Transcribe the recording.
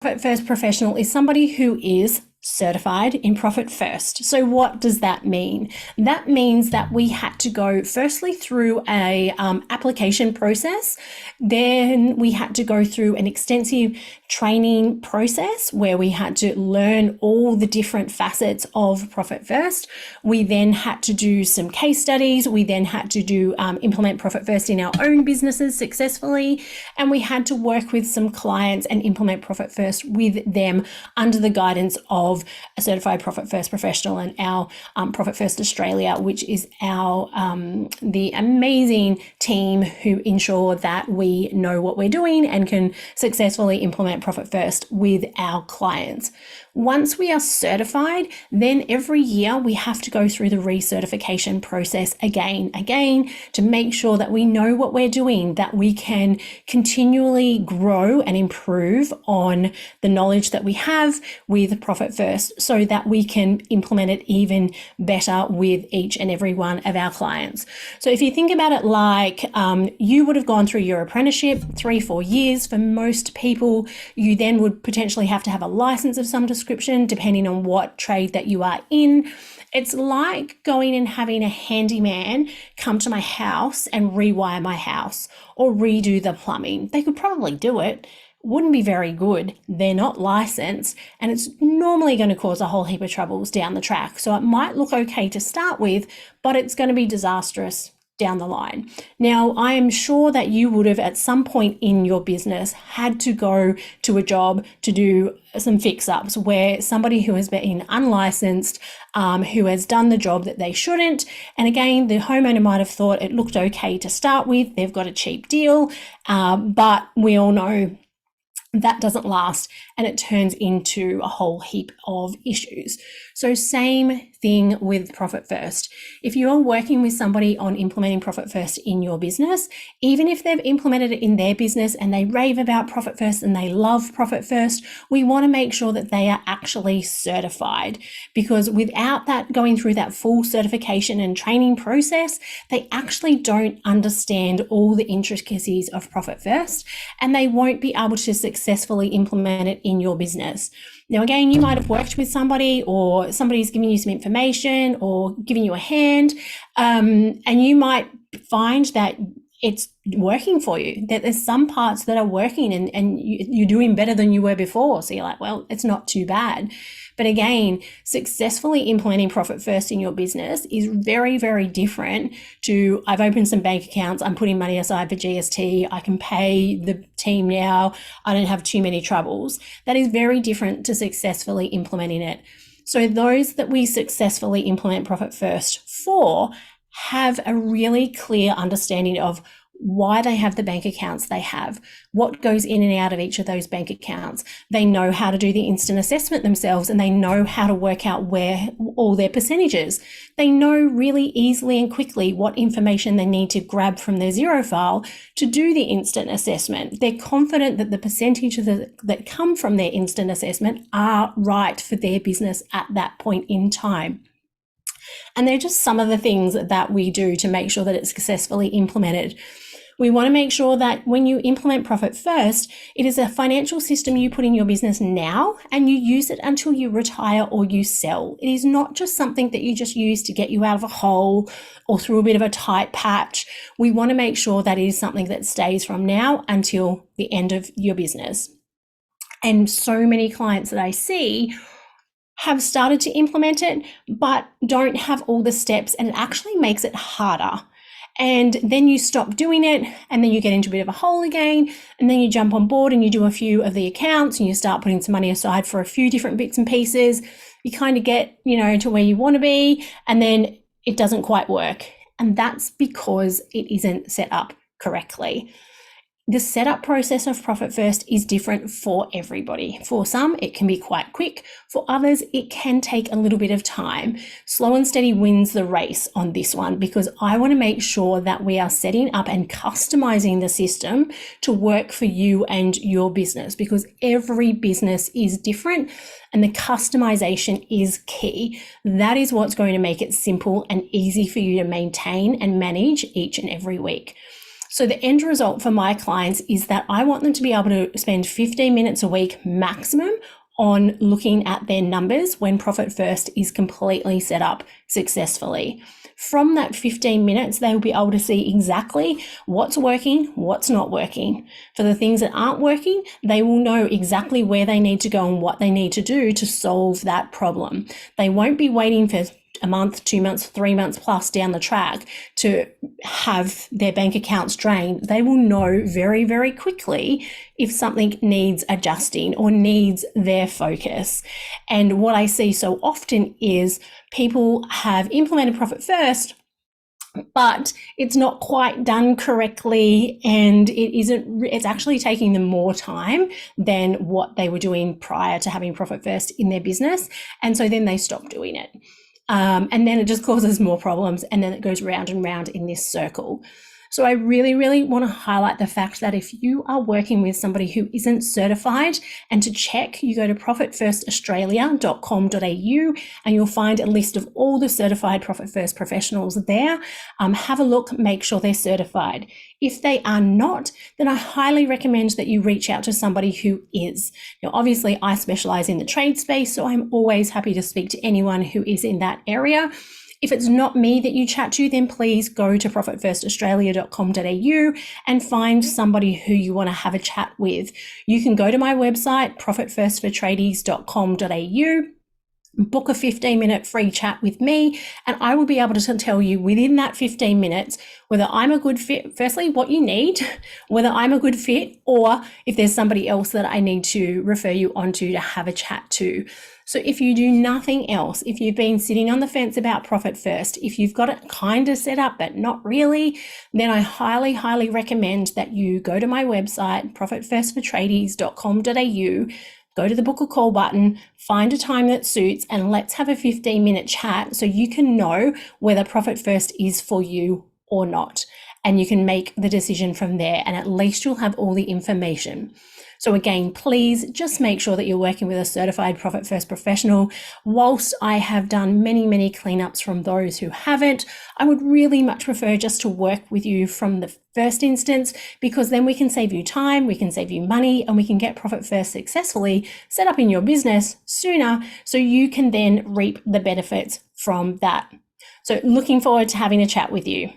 Profit First professional is somebody who is certified in Profit First. So what does that mean? That means that we had to go firstly through a application process. Then we had to go through an extensive training process where we had to learn all the different facets of Profit First. We then had to do some case studies. We then had to do implement Profit First in our own businesses successfully. And we had to work with some clients and implement Profit First with them under the guidance of a certified Profit First professional and our Profit First Australia, which is our the amazing team who ensure that we know what we're doing and can successfully implement Profit First with our clients. Once we are certified, then every year we have to go through the recertification process again to make sure that we know what we're doing, that we can continually grow and improve on the knowledge that we have with Profit First so that we can implement it even better with each and every one of our clients. So if you think about it like you would have gone through your apprenticeship 3-4 years. For most people, you then would potentially have to have a license of some description depending on what trade that you are in. It's like going and having a handyman come to my house and rewire my house or redo the plumbing. They could probably do it. Wouldn't be very good. They're not licensed, and it's normally going to cause a whole heap of troubles down the track. So it might look okay to start with, but it's going to be disastrous down the line. Now, I am sure that you would have at some point in your business had to go to a job to do some fix-ups where somebody who has been unlicensed, who has done the job that they shouldn't. And again, the homeowner might have thought it looked okay to start with. They've got a cheap deal, but we all know that doesn't last and it turns into a whole heap of issues. So same thing with Profit First. If you're working with somebody on implementing Profit First in your business, even if they've implemented it in their business and they rave about Profit First and they love Profit First, we want to make sure that they are actually certified, because without that going through that full certification and training process, they actually don't understand all the intricacies of Profit First and they won't be able to successfully implement it in your business. Now, again, you might have worked with somebody or somebody's giving you some information or giving you a hand, and you might find that it's working for you, that there's some parts that are working and you're doing better than you were before. So you're like, well, it's not too bad. But again, successfully implementing Profit First in your business is very, very different to I've opened some bank accounts, I'm putting money aside for GST, I can pay the team now, I don't have too many troubles. That is very different to successfully implementing it. So those that we successfully implement Profit First for have a really clear understanding of why they have the bank accounts they have, what goes in and out of each of those bank accounts. They know how to do the instant assessment themselves and they know how to work out where all their percentages. They know really easily and quickly what information they need to grab from their Xero file to do the instant assessment. They're confident that the percentages that come from their instant assessment are right for their business at that point in time. And they're just some of the things that we do to make sure that it's successfully implemented. We want to make sure that when you implement Profit First, it is a financial system you put in your business now and you use it until you retire or you sell. It is not just something that you just use to get you out of a hole or through a bit of a tight patch. We want to make sure that it is something that stays from now until the end of your business. And so many clients that I see have started to implement it, but don't have all the steps, and it actually makes it harder. And then you stop doing it, and then you get into a bit of a hole again, and then you jump on board and you do a few of the accounts and you start putting some money aside for a few different bits and pieces. You kind of get, to where you want to be, and then it doesn't quite work. And that's because it isn't set up correctly. The setup process of Profit First is different for everybody. For some, it can be quite quick. For others, it can take a little bit of time. Slow and steady wins the race on this one, because I want to make sure that we are setting up and customizing the system to work for you and your business, because every business is different and the customization is key. That is what's going to make it simple and easy for you to maintain and manage each and every week. So the end result for my clients is that I want them to be able to spend 15 minutes a week maximum on looking at their numbers when Profit First is completely set up successfully. From that 15 minutes, they will be able to see exactly what's working, what's not working. For the things that aren't working, they will know exactly where they need to go and what they need to do to solve that problem. They won't be waiting for a month, 2 months, 3 months plus down the track to have their bank accounts drained. They will know very, very quickly if something needs adjusting or needs their focus. And what I see so often is people have implemented Profit First, but it's not quite done correctly, and it's actually taking them more time than what they were doing prior to having Profit First in their business. And so then they stop doing it. And then it just causes more problems, and then it goes round and round in this circle. So I really, really want to highlight the fact that if you are working with somebody who isn't certified, and to check, you go to profitfirstaustralia.com.au and you'll find a list of all the certified Profit First professionals there. Have a look, make sure they're certified. If they are not, then I highly recommend that you reach out to somebody who is. Now, obviously, I specialize in the trade space, so I'm always happy to speak to anyone who is in that area. If it's not me that you chat to, then please go to profitfirstaustralia.com.au and find somebody who you want to have a chat with. You can go to my website, profitfirstfortradies.com.au, book a 15-minute free chat with me, and I will be able to tell you within that 15 minutes whether I'm a good fit, firstly, what you need, whether I'm a good fit, or if there's somebody else that I need to refer you onto to have a chat to. So if you do nothing else, if you've been sitting on the fence about Profit First, if you've got it kind of set up but not really, then I highly, highly recommend that you go to my website, profitfirstfortradies.com.au, go to the book a call button, find a time that suits, and let's have a 15-minute chat so you can know whether Profit First is for you or not. And you can make the decision from there, and at least you'll have all the information. So again, please just make sure that you're working with a certified Profit First professional. Whilst I have done many, many cleanups from those who haven't, I would really much prefer just to work with you from the first instance, because then we can save you time, we can save you money, and we can get Profit First successfully set up in your business sooner so you can then reap the benefits from that. So looking forward to having a chat with you.